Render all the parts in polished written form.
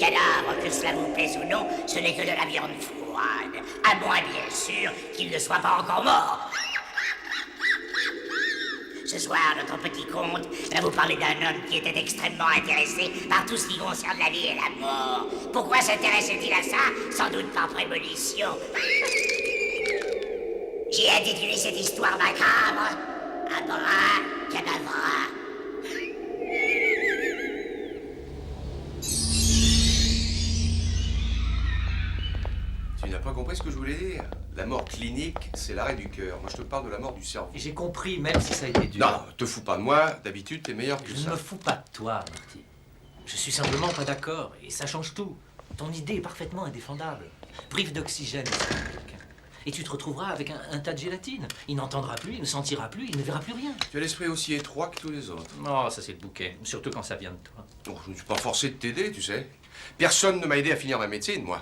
cadavre, que cela vous plaise ou non, ce n'est que de la viande froide. À moins, bien sûr, qu'il ne soit pas encore mort. Ce soir, notre petit conte va vous parler d'un homme qui était extrêmement intéressé par tout ce qui concerne la vie et la mort. Pourquoi s'intéressait-il à ça? Sans doute par prémonition. J'ai intitulé cette histoire macabre Abracadabra. Tu n'as pas compris ce que je voulais dire? La mort clinique, c'est l'arrêt du cœur. Moi, je te parle de la mort du cerveau. J'ai compris, même si ça a été dur. Non, te fous pas de moi. D'habitude, t'es meilleur que Je ça. ne me fous pas de toi, Marty. Je suis simplement pas d'accord, et ça change tout. Ton idée est parfaitement indéfendable. Prive d'oxygène quelqu'un. Et tu te retrouveras avec un tas de gélatine. Il n'entendra plus, il ne sentira plus, il ne verra plus rien. Tu as l'esprit aussi étroit que tous les autres. Oh, ça c'est le bouquet, surtout quand ça vient de toi. Oh, je ne suis pas forcé de t'aider, tu sais. Personne ne m'a aidé à finir ma médecine, moi.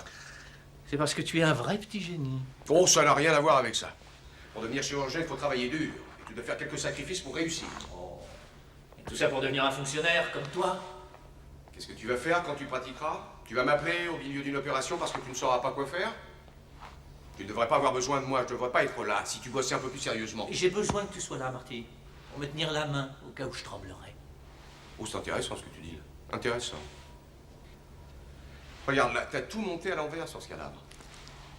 C'est parce que tu es un vrai petit génie. Oh, ça n'a rien à voir avec ça. Pour devenir chirurgien, il faut travailler dur. Et tu dois faire quelques sacrifices pour réussir. Oh. Et tout ça pour devenir un fonctionnaire comme toi? Qu'est-ce que tu vas faire quand tu pratiqueras? Tu vas m'appeler au milieu d'une opération parce que tu ne sauras pas quoi faire? Tu ne devrais pas avoir besoin de moi, je ne devrais pas être là, si tu bossais un peu plus sérieusement. J'ai besoin que tu sois là, Marty, pour me tenir la main au cas où je tremblerais. Oh, c'est intéressant ce que tu dis, là. Intéressant. Regarde, là, t'as tout monté à l'envers sur ce cadavre.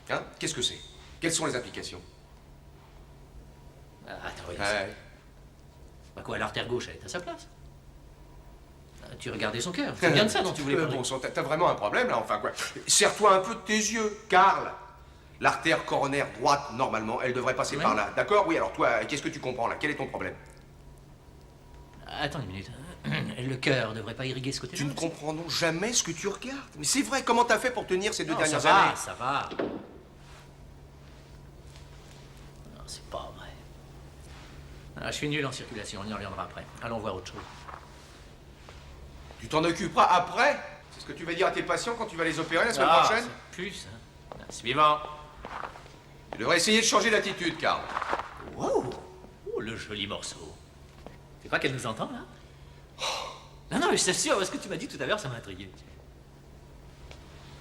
Hein? Qu'est-ce que c'est? Quelles sont les applications? Ah, attends, oui. Ouais. Bah quoi, l'artère gauche, elle est à sa place. Ah, tu regardais son cœur. C'est bien de ça dont tu voulais parler. Bon sang, t'as vraiment un problème, là, enfin, quoi. Serre-toi un peu de tes yeux, Karl. L'artère coronaire droite, normalement, elle devrait passer par là. D'accord? Oui, alors toi, qu'est-ce que tu comprends, là? Quel est ton problème? Attends une minute. Le cœur devrait pas irriguer ce côté-là. Tu ne comprends donc jamais ce que tu regardes. Mais c'est vrai, comment t'as fait pour tenir ces deux dernières ça années? va, ça va. Non, c'est pas vrai. Ah, je suis nul en circulation, on y reviendra après. Allons voir autre chose. Tu t'en occuperas après? C'est ce que tu vas dire à tes patients quand tu vas les opérer la semaine prochaine? C'est plus, hein. Suivant. Tu devrais essayer de changer d'attitude, Karl. Wow! Oh, le joli morceau. Tu crois qu'elle nous entend, là? Non, non, mais je t'assure, ce que tu m'as dit tout à l'heure, ça m'a intrigué.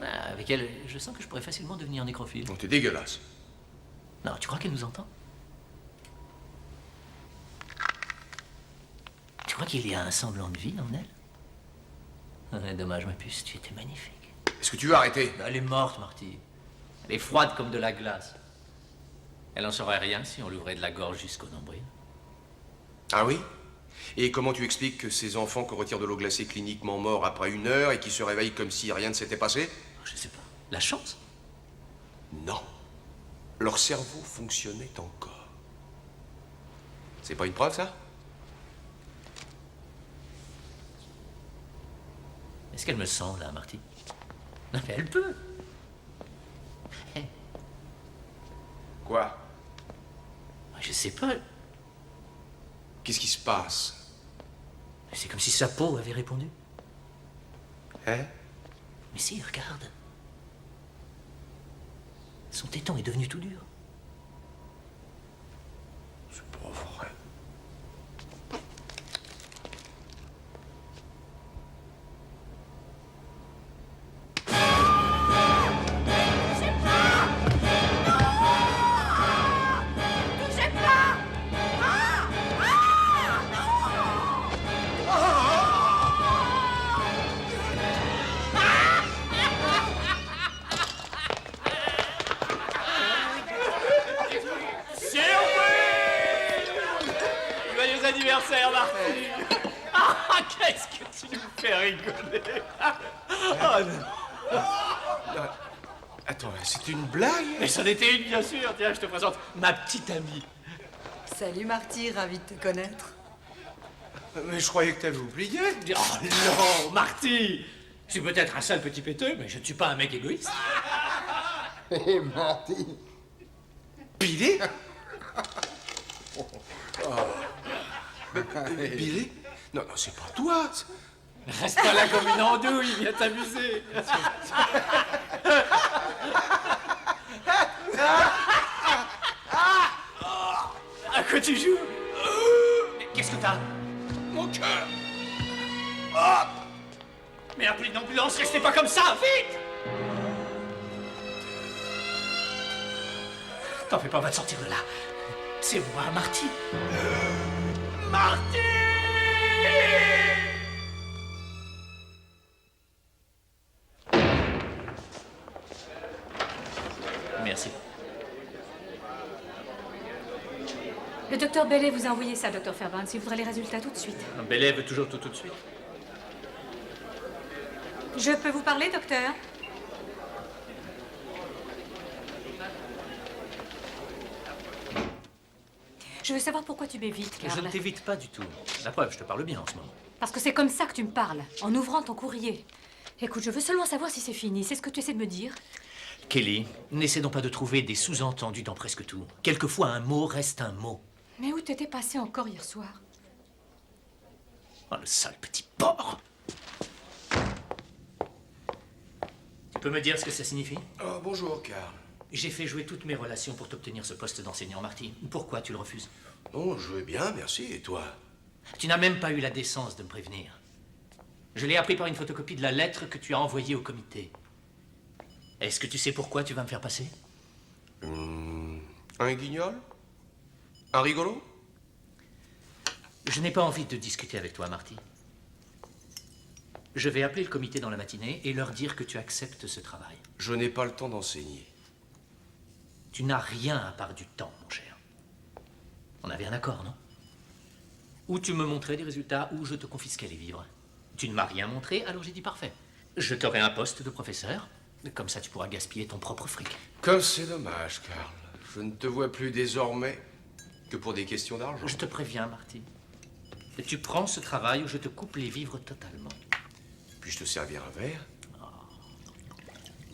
Ah, avec elle, je sens que je pourrais facilement devenir nécrophile. Oh, t'es dégueulasse. Non, tu crois qu'elle nous entend? Tu crois qu'il y a un semblant de vie en elle? Ouais, dommage, ma puce, tu étais magnifique. Est-ce que tu veux arrêter? Elle est morte, Marty. Elle est froide comme de la glace. Elle n'en saurait rien si on l'ouvrait de la gorge jusqu'au nombril. Ah oui? Et comment tu expliques que ces enfants qu'on retire de l'eau glacée cliniquement morts après 1 heure et qui se réveillent comme si rien ne s'était passé? Je sais pas. La chance? Non. Leur cerveau fonctionnait encore. C'est pas une preuve, ça? Est-ce qu'elle me sent, là, Marty? Non, mais elle peut. Quoi? Je sais pas. Qu'est-ce qui se passe? C'est comme si sa peau avait répondu. Hein? Mais si, regarde. Son téton est devenu tout dur. C'est pas vrai. Anniversaire, Marty. Ah, qu'est-ce que tu nous fais rigoler. Oh non. Attends, c'est une blague? Mais c'en était une, bien sûr. Tiens, je te présente ma petite amie. Salut Marty, ravi de te connaître. Mais je croyais que t'avais oublié. Oh non, Marty. Je suis peut-être un sale petit péteux, mais je ne suis pas un mec égoïste. Hé, Marty. Billy? Billy? Non, non, c'est pas toi. Reste pas là comme une andouille, viens t'amuser. À quoi tu joues? Qu'est-ce que t'as? Mon cœur. Ah! Mais appelez une ambulance, restez pas comme ça, vite! T'en fais pas, on va te sortir de là. C'est moi, Marty. Marty! Merci. Le docteur Bellet vous a envoyé ça, docteur Fairbanks. Il voudrait les résultats tout de suite. Bellet veut toujours tout de suite. Je peux vous parler, docteur? Je veux savoir pourquoi tu m'évites, Carl. Je ne t'évite pas du tout. La preuve, je te parle bien en ce moment. Parce que c'est comme ça que tu me parles, en ouvrant ton courrier. Écoute, je veux seulement savoir si c'est fini. C'est ce que tu essaies de me dire? Kelly, n'essaie donc pas de trouver des sous-entendus dans presque tout. Quelquefois, un mot reste un mot. Mais où t'étais passé encore hier soir? Oh, le sale petit porc! Tu peux me dire ce que ça signifie? Oh, bonjour, Carl. J'ai fait jouer toutes mes relations pour t'obtenir ce poste d'enseignant, Marty. Pourquoi tu le refuses? Oh, je vais bien, merci. Et toi? Tu n'as même pas eu la décence de me prévenir. Je l'ai appris par une photocopie de la lettre que tu as envoyée au comité. Est-ce que tu sais pourquoi tu vas me faire passer? Un guignol? Un rigolo? Je n'ai pas envie de discuter avec toi, Marty. Je vais appeler le comité dans la matinée et leur dire que tu acceptes ce travail. Je n'ai pas le temps d'enseigner. Tu n'as rien à part du temps, mon cher. On avait un accord, non? Ou tu me montrais des résultats, ou je te confisquais les vivres. Tu ne m'as rien montré, alors j'ai dit parfait. Je t'aurai un poste de professeur. Comme ça, tu pourras gaspiller ton propre fric. Comme c'est dommage, Carl. Je ne te vois plus désormais que pour des questions d'argent. Je te préviens, Marty. Tu prends ce travail ou je te coupe les vivres totalement. Puis-je te servir un verre?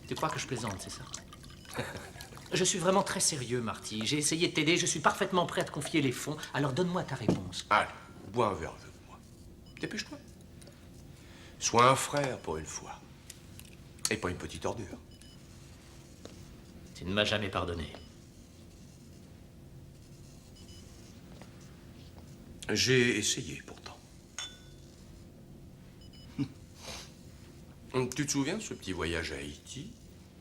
Tu crois que je plaisante, c'est ça? Je suis vraiment très sérieux, Marty. J'ai essayé de t'aider, je suis parfaitement prêt à te confier les fonds. Alors donne-moi ta réponse. Allez, bois un verre avec moi. Dépêche-toi. Sois un frère pour une fois. Et pas une petite ordure. Tu ne m'as jamais pardonné. J'ai essayé pourtant. Tu te souviens de ce petit voyage à Haïti?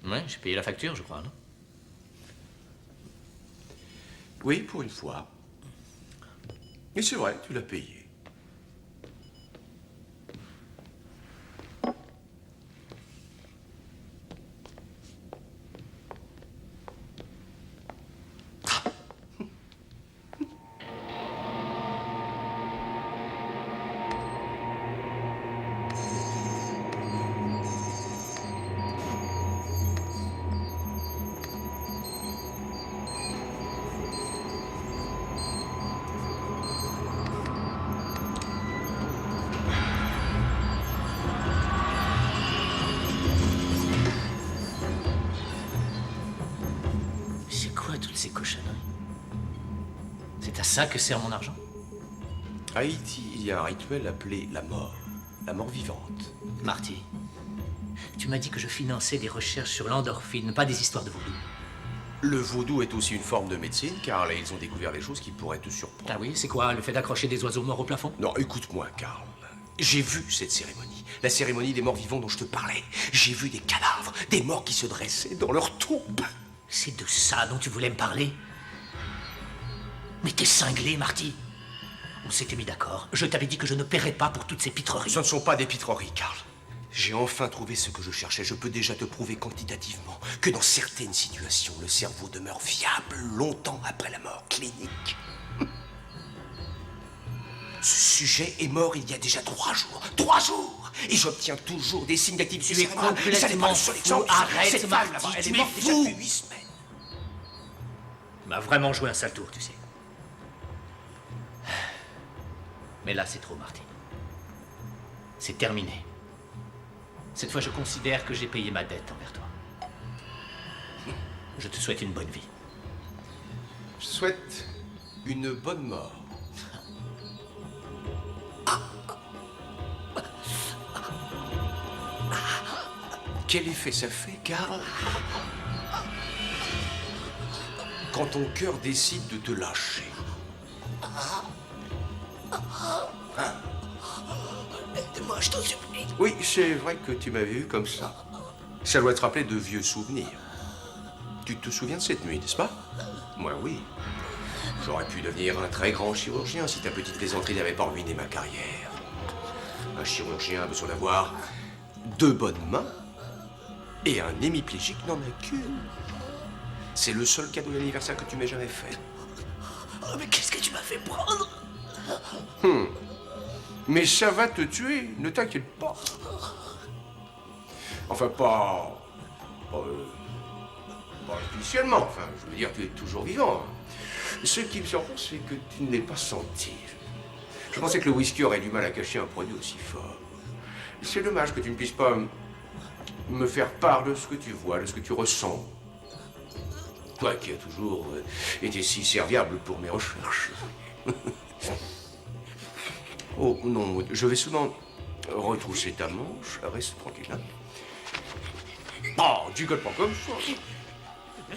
Ouais, j'ai payé la facture, je crois, non? Oui, pour une fois. Mais c'est vrai, tu l'as payé. Ces cochonneries. C'est à ça que sert mon argent? À Haïti, il y a un rituel appelé la mort vivante. Marty, tu m'as dit que je finançais des recherches sur l'endorphine, pas des histoires de vaudou. Le vaudou est aussi une forme de médecine, car là, ils ont découvert des choses qui pourraient te surprendre. Ah oui, c'est quoi, le fait d'accrocher des oiseaux morts au plafond? Non, écoute-moi, Carl. J'ai vu cette cérémonie, la cérémonie des morts vivants dont je te parlais. J'ai vu des cadavres, des morts qui se dressaient dans leur tombe. C'est de ça dont tu voulais me parler? Mais t'es cinglé, Marty. On s'était mis d'accord. Je t'avais dit que je ne paierais pas pour toutes ces pitreries. Ce ne sont pas des pitreries, Carl. J'ai enfin trouvé ce que je cherchais. Je peux déjà te prouver quantitativement que dans certaines situations, le cerveau demeure viable longtemps après la mort clinique. Ce sujet est mort il y a déjà 3 jours. 3 jours! Et j'obtiens toujours des signes d'activité Tu es cérébrale. Et ça n'est pas complètement le seul fou. exemple. Arrête, Cette femme Marty, là-bas, elle tu est es morte déjà fou. depuis 8 semaines. Tu m'as vraiment joué un sale tour, tu sais. Mais là, c'est trop, Marty. C'est terminé. Cette fois, je considère que j'ai payé ma dette envers toi. Je te souhaite une bonne vie. Je souhaite une bonne mort. Quel effet ça fait, Carl? Quand ton cœur décide de te lâcher. Hein? Aide-moi, je t'en supplie. Oui, c'est vrai que tu m'avais vu comme ça. Ça doit te rappeler de vieux souvenirs. Tu te souviens de cette nuit, n'est-ce pas? Moi, oui. J'aurais pu devenir un très grand chirurgien si ta petite plaisanterie n'avait pas ruiné ma carrière. Un chirurgien a besoin d'avoir 2 bonnes mains et un hémiplégique n'en a qu'une. C'est le seul cadeau d'anniversaire que tu m'aies jamais fait. Oh, mais qu'est-ce que tu m'as fait prendre? Mais ça va te tuer, ne t'inquiète pas. Enfin, pas officiellement, enfin, je veux dire, tu es toujours vivant. Ce qui me surprend, c'est que tu ne l'aies pas senti. Je pensais que le whisky aurait du mal à cacher un produit aussi fort. C'est dommage que tu ne puisses pas me faire part de ce que tu vois, de ce que tu ressens. Toi qui as toujours été si serviable pour mes recherches. Oh non, je vais seulement retrousser ta manche. Reste tranquille, hein. Oh, tu gueules pas comme ça.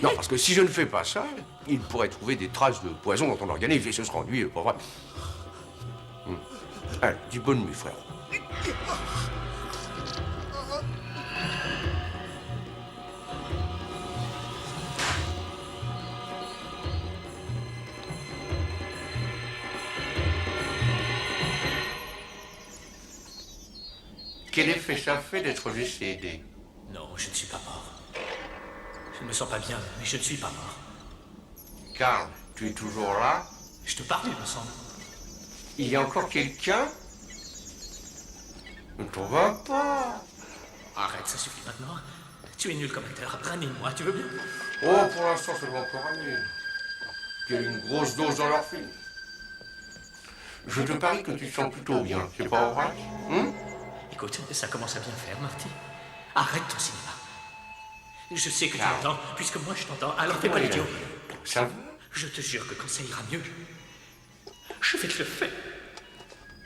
Non, parce que si je ne fais pas ça, il pourrait trouver des traces de poison dans ton organisme et ce sera ennuyeux, pas vrai? Allez, dis bonne nuit, frère. Quel effet ça fait d'être décédé? Non, je ne suis pas mort. Je ne me sens pas bien, mais je ne suis pas mort. Karl, tu es toujours là? Je te parle, il me semble. Il y a encore quelqu'un? Ne t'en vas pas. Arrête, ça suffit maintenant. Tu es nul comme acteur. Ranime-moi, tu veux bien? Oh, pour l'instant, ça doit encore aller. Tu as une grosse dose dans leur film. Je te parie que tu te sens plutôt bien, c'est pas vrai? Écoute, ça commence à bien faire, Marty. Arrête ton cinéma. Je sais que tu m'entends, puisque moi je t'entends, alors fais pas l'idiot. Ça va? Je te jure que quand ça ira mieux, je vais te le faire.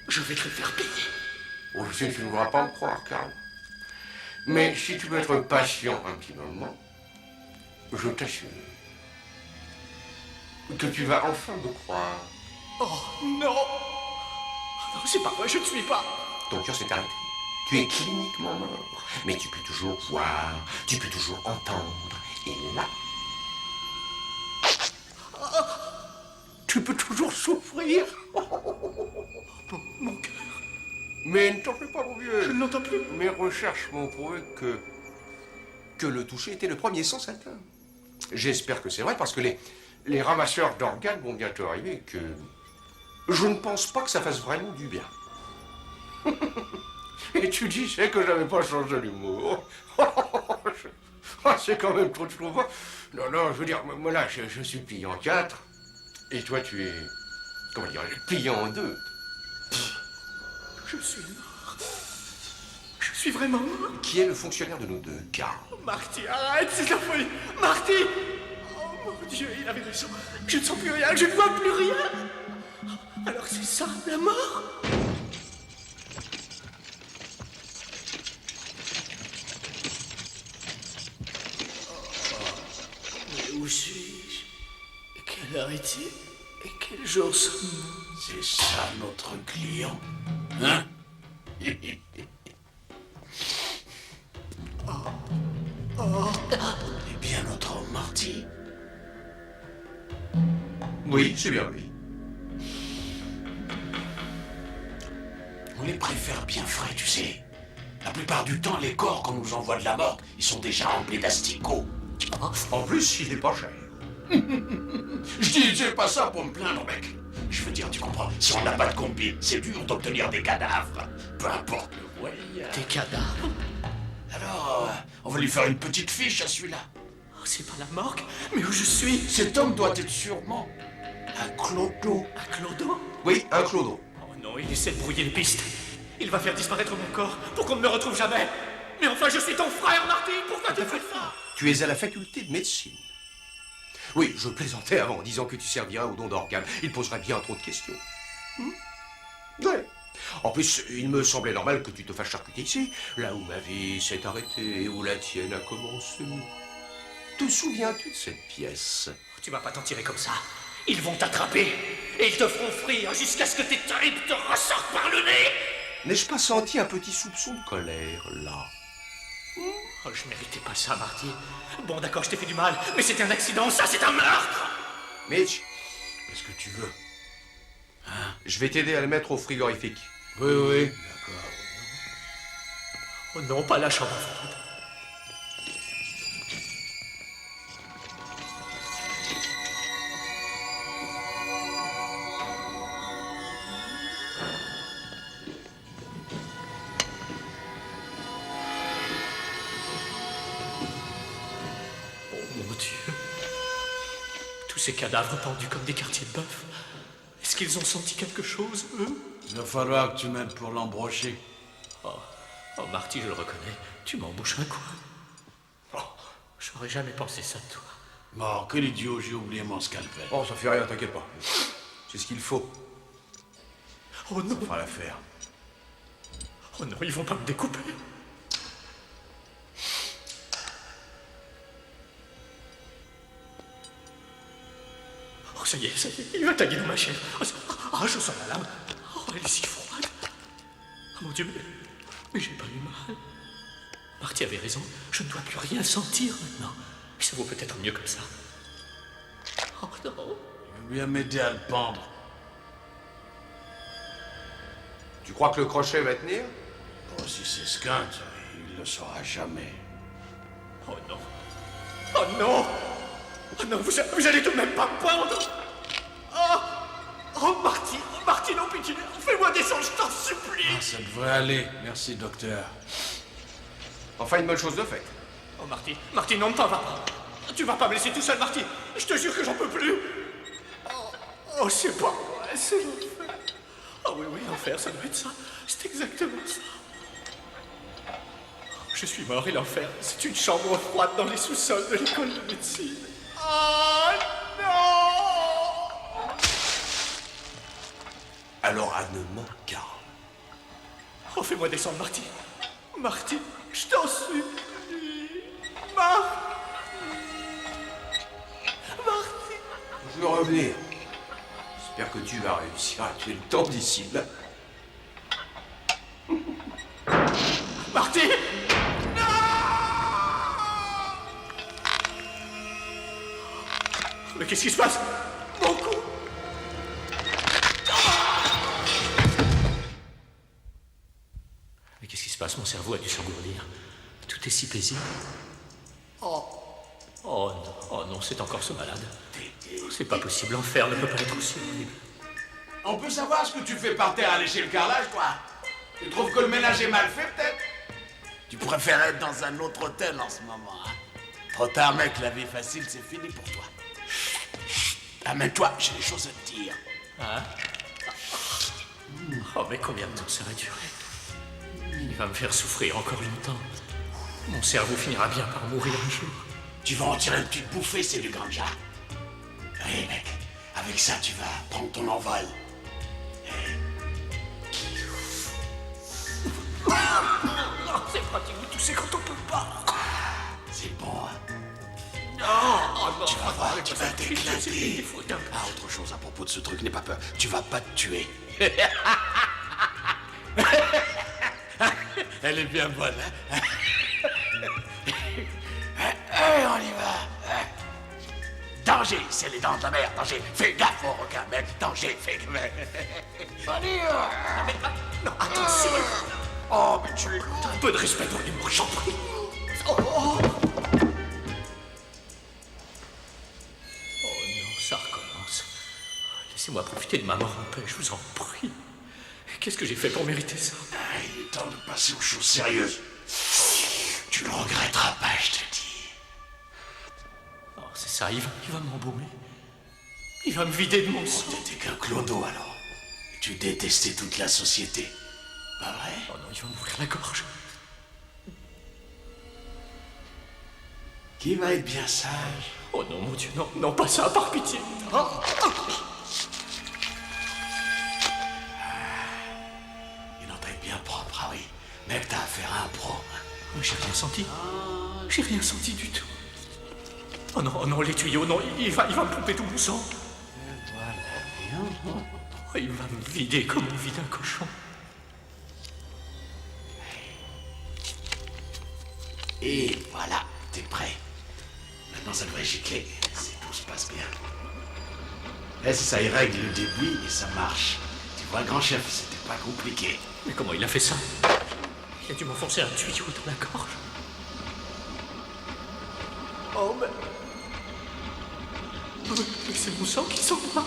Je vais te le faire payer. Oh, je sais que tu ne voudras pas me croire, Karl. Mais si tu veux être patient un petit moment, je t'assure que tu vas enfin me croire. Oh non! Non, c'est pas vrai, je ne suis pas. Ton cœur s'est arrêté. Tu es cliniquement mort. Mais tu peux toujours voir, tu peux toujours entendre. Et là, tu peux toujours souffrir. Mon cœur, Mais ne t'en fais pas, mon vieux. je ne l'entends plus. Mes recherches m'ont prouvé que le toucher était le premier sens atteint. J'espère que c'est vrai parce que les ramasseurs d'organes vont bientôt arriver et que je ne pense pas que ça fasse vraiment du bien. Et tu disais que j'avais pas changé d'humour. C'est quand même trop trouvant. Non, non, je veux dire, moi là, je suis plié en 4. Et toi, tu es, comment dire, plié en 2. Je suis mort. Je suis vraiment mort. Qui est le fonctionnaire de nous deux, Karl? Marty, arrête, c'est de la folie. Marty! Oh mon Dieu, il avait raison. Je ne sens plus rien, je ne vois plus rien. Alors c'est ça, la mort? Mais où suis-je? Quelle heure est-il? Et quel jour sommes-nous? C'est ça notre client, hein? Eh bien, notre homme Marty. Oui, c'est bien lui. On les préfère bien frais, tu sais. La plupart du temps, les corps qu'on nous envoie de la mort, ils sont déjà remplis d'asticots. En plus, il est pas cher. Je disais pas ça pour me plaindre, mec. Je veux dire, tu comprends, si on n'a pas de combi, c'est dur d'obtenir des cadavres. Peu importe le moyen. Des cadavres? Alors, on va lui faire une petite fiche à celui-là. Oh, c'est pas la morgue? Mais où je suis? Cet homme doit être sûrement un clodo. Un clodo? Oui, un clodo. Oh non, il essaie de brouiller les pistes. Il va faire disparaître mon corps pour qu'on ne me retrouve jamais. Mais enfin, je suis ton frère, Marty. Pourquoi tu fais ça? Tu es à la faculté de médecine. Oui, je plaisantais avant en disant que tu servirais au don d'organes. Il poserait bien trop de questions. Ouais. En plus, il me semblait normal que tu te fasses charcuter ici, là où ma vie s'est arrêtée et où la tienne a commencé. Te souviens-tu de cette pièce? Tu vas pas t'en tirer comme ça. Ils vont t'attraper et ils te feront frire jusqu'à ce que tes tripes te ressortent par le nez. N'ai-je pas senti un petit soupçon de colère, là? Oh, je méritais pas ça, Marty. Bon, d'accord, je t'ai fait du mal, mais c'était un accident, ça, c'est un meurtre! Mitch, Qu'est-ce que tu veux? je vais t'aider à le mettre au frigorifique. Oui, oui. D'accord. Oh non, pas la chambre froide. Oh mon Dieu. Tous ces cadavres pendus comme des quartiers de bœuf. Est-ce qu'ils ont senti quelque chose, eux? Il va falloir que tu m'aides pour l'embrocher. Oh, Marty, je le reconnais. Tu m'embouches un coin. Oh, j'aurais jamais pensé ça de toi. Bon, quel idiot, j'ai oublié mon scalpel. Oh, ça fait rien, t'inquiète pas. C'est ce qu'il faut. Oh non, Ça fera l'affaire. oh non, ils vont pas me découper. Oh, ça y est, il va taguer dans ma chair. Oh, je sens la lame. Oh, elle est si froide. Oh mon Dieu, mais j'ai pas eu mal. Marty avait raison, je ne dois plus rien sentir maintenant. Et ça vaut peut-être mieux comme ça. Oh non. Il veut bien m'aider à le pendre. Tu crois que le crochet va tenir? Bon, si c'est Skunk, il le saura jamais. Oh non. Oh non. Oh non, vous allez tout de même pas me pendre. Oh Marty, non, pitié, fais-moi descendre, je t'en supplie. Ah, ça devrait aller. Merci, docteur. Enfin, une bonne chose de faite. Oh Marty, non, ne t'en va pas. Tu vas pas me laisser tout seul, Marty. Je te jure que j'en peux plus. Oh, c'est pas vrai, c'est l'enfer. Oh oui, l'enfer, ça doit être ça. C'est exactement ça. Oh, je suis mort et l'enfer, c'est une chambre froide dans les sous-sols de l'école de médecine. Oh non! Alors, à ne manquer. Oh, fais-moi descendre, Marty. Marty, je t'en supplie. Marty. Je vais revenir. J'espère que tu vas réussir à tuer le temps d'ici là. Marty! Non! Mais qu'est-ce qui se passe? Mon cou! Mais qu'est-ce qui se passe? Mon cerveau a dû s'engourdir. Tout est si paisible. Oh non, c'est encore ce malade. C'est pas possible, l'enfer ne peut pas être aussi horrible. On peut savoir ce que tu fais par terre à lécher le carrelage, toi? Tu trouves que le ménage est mal fait, peut-être? Tu préfères être dans un autre hôtel en ce moment, hein? Trop tard, mec, la vie facile, c'est fini pour toi. Amène-toi, j'ai des choses à te dire. Hein? Oh, mais combien de temps ça va durer? Il va me faire souffrir encore longtemps. Mon cerveau finira bien par mourir un jour. Tu vas en tirer une petite bouffée, c'est du ganja. Oui, mec, avec ça, tu vas prendre ton envol. C'est pratique de tousser quand on peut pas. C'est bon, hein? Non, Tu vas voir, tu vas c'est t'éclater. des fautes. Ah, autre chose à propos de ce truc, n'aie pas peur. Tu vas pas te tuer. Elle est bien bonne, hein? On y va. Danger, c'est les dents de la mer. Danger, fais gaffe au requin, mec. Danger, fais gaffe. Allez, Non, attention. oh, mais tu es... T'as un peu de respect pour l'humour, j'en prie. Oh non, ça recommence. Laissez-moi profiter de ma mort en paix, je vous en prie. Qu'est-ce que j'ai fait pour mériter ça? Ah, il est temps de passer aux choses sérieuses. Tu le regretteras pas, je te dis. Oh, c'est ça, il va m'embaumer. Il va me vider de mon sang. T'étais qu'un clodo, alors. Et tu détestais toute la société. Pas vrai? Oh non, il va m'ouvrir la gorge. Qui va être bien sage? Oh non, mon Dieu, non, non, pas ça, par pitié. Oh. Il en être bien propre, ah oui. Mec, t'as affaire à un pro. Oh, j'ai rien senti. J'ai rien senti du tout. Oh non, les tuyaux, non, il va me pomper tout mon sang. Oh, il va me vider comme on vide un cochon. Et voilà, t'es prêt. Maintenant, ça devrait gicler si tout se passe bien. Et ça y règle le débit et ça marche. Tu vois, grand chef, c'était pas compliqué. Mais comment il a fait ça? Il a dû m'enfoncer un tuyau dans la gorge. Oh, mais c'est mon sang qui s'en va.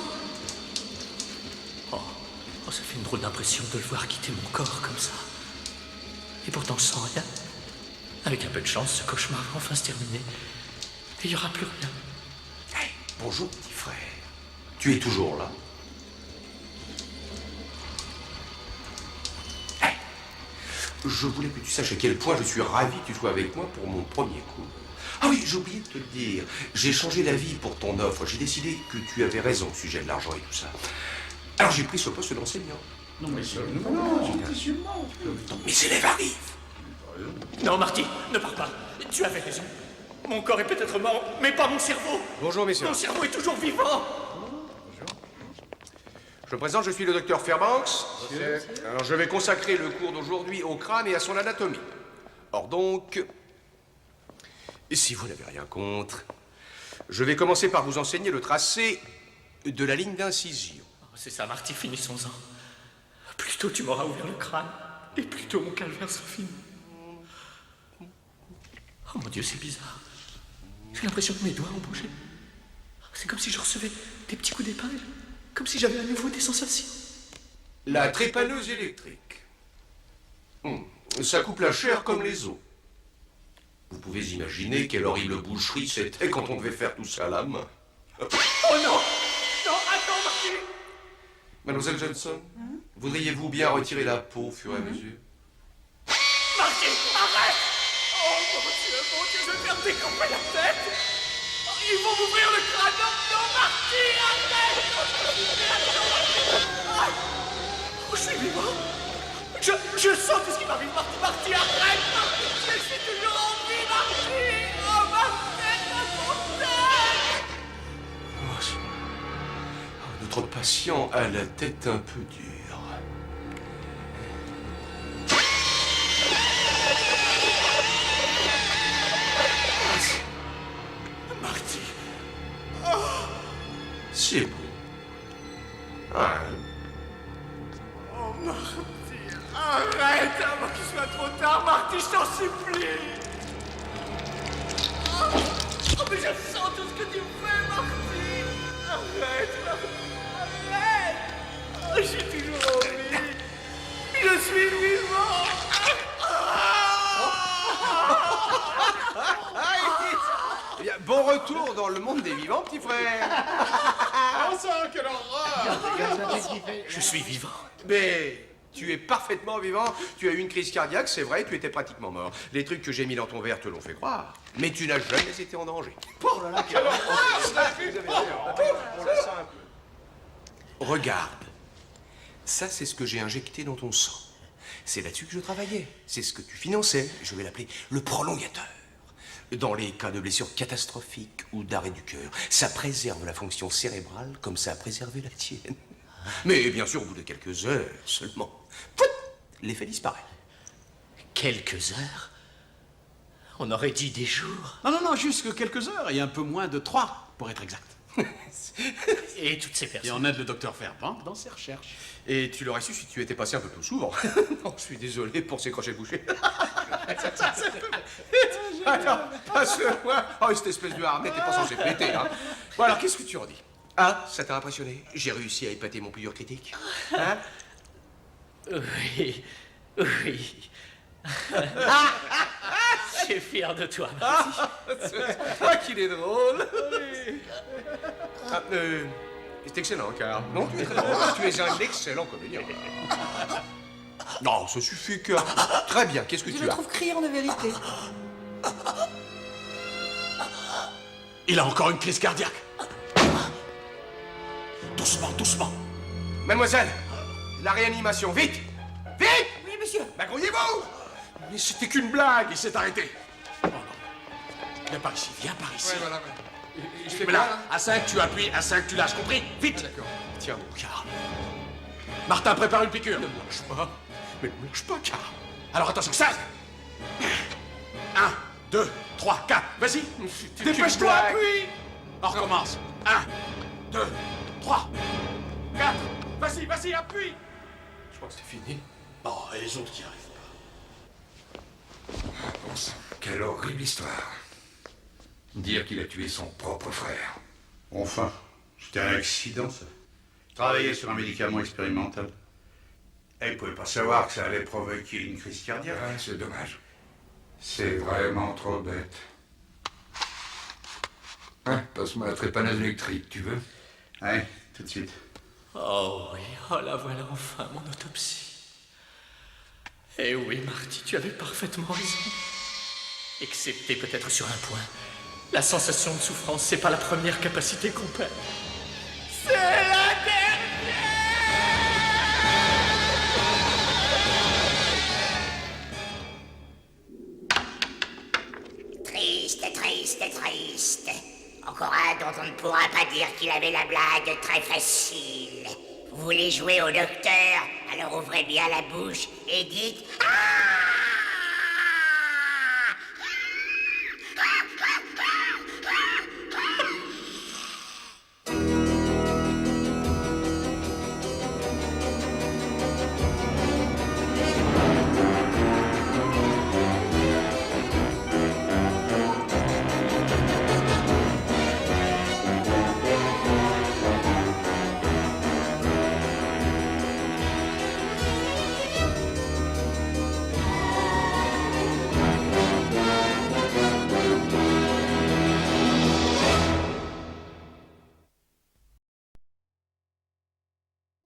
Oh, ça fait une drôle d'impression de le voir quitter mon corps comme ça. Et pourtant sans rien. Avec un peu de chance, ce cauchemar va enfin se terminer. Et il n'y aura plus rien. Hey, bonjour, petit frère. Tu es toujours là? Hey, je voulais que tu saches à quel point je suis ravi que tu sois avec moi pour mon premier coup. Ah oui, j'ai oublié de te le dire. J'ai changé d'avis pour ton offre. J'ai décidé que tu avais raison au sujet de l'argent et tout ça. Alors j'ai pris ce poste d'enseignant. Non, mais Mes élèves arrivent. Non, Marty, ne pars pas. Tu avais raison. Mon corps est peut-être mort, mais pas mon cerveau. Bonjour, messieurs. Mon cerveau est toujours vivant. Je me présente, je suis le docteur Fairbanks. Alors je vais consacrer le cours d'aujourd'hui au crâne et à son anatomie. Or donc, si vous n'avez rien contre, je vais commencer par vous enseigner le tracé de la ligne d'incision. C'est ça, Marty, finissons-en. Plus tôt tu m'auras ouvert le crâne, et plus tôt mon calvaire sera fini. Oh mon Dieu, c'est bizarre. J'ai l'impression que mes doigts ont bougé. C'est comme si je recevais des petits coups d'épingle. Comme si j'avais à nouveau des sensations. La trépaneuse électrique. Ça coupe la chair comme les os. Vous pouvez imaginer quelle horrible boucherie c'était quand on devait faire tout ça à la main. Oh non! Non, attends, Marty! Mademoiselle Johnson, voudriez-vous bien retirer la peau au fur et à mesure? Marty, arrête! Oh mon Dieu, je vais faire découper la tête! Oh, ils vont m'ouvrir le crâne! Non, non, Marty, arrête! Oh, je suis vivant! Je sens tout ce qui m'arrive, Marty, Marty, arrête! Marty, je suis toujours en vie, Marty! Oh, ma tête, ma tête! Notre patient a la tête un peu dure. Marty! C'est bon. Ah, Oh, Marty! Arrête avant qu'il soit trop tard, Marty, je t'en supplie! Oh, mais je sens tout ce que tu fais, Marty! Arrête, Marty! Arrête! Oh, je suis toujours en vie! Je suis vivant! eh bien, bon retour dans le monde des vivants, petit frère. Oh, ça, quelle horreur! Je suis vivant. Mais tu es parfaitement vivant. Tu as eu une crise cardiaque, c'est vrai, tu étais pratiquement mort. Les trucs que j'ai mis dans ton verre te l'ont fait croire. Mais tu n'as jamais été en danger. Regarde. Ça, c'est ce que j'ai injecté dans ton sang. C'est là-dessus que je travaillais. C'est ce que tu finançais. Je vais l'appeler le prolongateur. Dans les cas de blessures catastrophiques ou d'arrêt du cœur, ça préserve la fonction cérébrale comme ça a préservé la tienne. Mais bien sûr, au bout de quelques heures seulement, pout, l'effet disparaît. Quelques heures? On aurait dit des jours. Non, juste que quelques heures et un peu moins de 3, pour être exact. Et toutes ces Et personnes. on aide le docteur Fairbanks dans ses recherches. Et tu l'aurais su si tu étais passé un peu plus souvent. Non, je suis désolé pour ces crochets bouchés. Attends, passe-moi. Oh, cette espèce de harnais, t'es pas censé péter, hein. Bon, alors, qu'est-ce que tu en dis? Ah, ça t'a impressionné? J'ai réussi à épater mon plus dur critique. Hein? Oui, oui. Je suis fier de toi, Marty. Ah, qu'il est drôle. Ah, c'est excellent, car. Non, tu es très drôle. Tu es un excellent comédien. Non, ça suffit, car. Très bien, qu'est-ce que Je tu le as? trouve criant de vérité. Il a encore une crise cardiaque. Doucement, doucement. Mademoiselle, la réanimation, vite! Vite! Oui, monsieur. Bah, grouillez-vous! Mais c'était qu'une blague! Il s'est arrêté. Oh non. Viens par ici, viens par ici. voilà. Je fais Mais là, à 5, tu appuies, à 5, tu lâches, compris? Vite! D'accord. Tiens, Car. Martin, prépare une piqûre. ne me lâche pas. Mais ne me lâche pas, car. Alors attention, 5! 1, 2, 3, 4. Vas-y. Dépêche-toi, appuie. On recommence. 1, 2, 3, 4. Vas-y, appuie. Je crois que c'est fini. Oh, et les autres qui arrivent pas. Bon sang, quelle horrible histoire. Dire qu'il a tué son propre frère. Enfin, c'était un accident, ça. Il travaillait sur un médicament expérimental. Et il ne pouvait pas savoir que ça allait provoquer une crise cardiaque. Ah, c'est dommage. C'est vraiment trop bête. Hein, passe-moi la trépaneuse électrique, tu veux? Ouais, tout de suite. Oh oui, oh la voilà enfin, mon autopsie. Eh oui, Marty, tu avais parfaitement raison. Excepté peut-être sur un point. La sensation de souffrance, c'est pas la première capacité qu'on perd. C'est la dernière! Triste, triste, triste. Encore un dont on ne pourra pas dire qu'il avait la blague très facile. Vous voulez jouer au docteur? Alors ouvrez bien la bouche et dites « Ah !»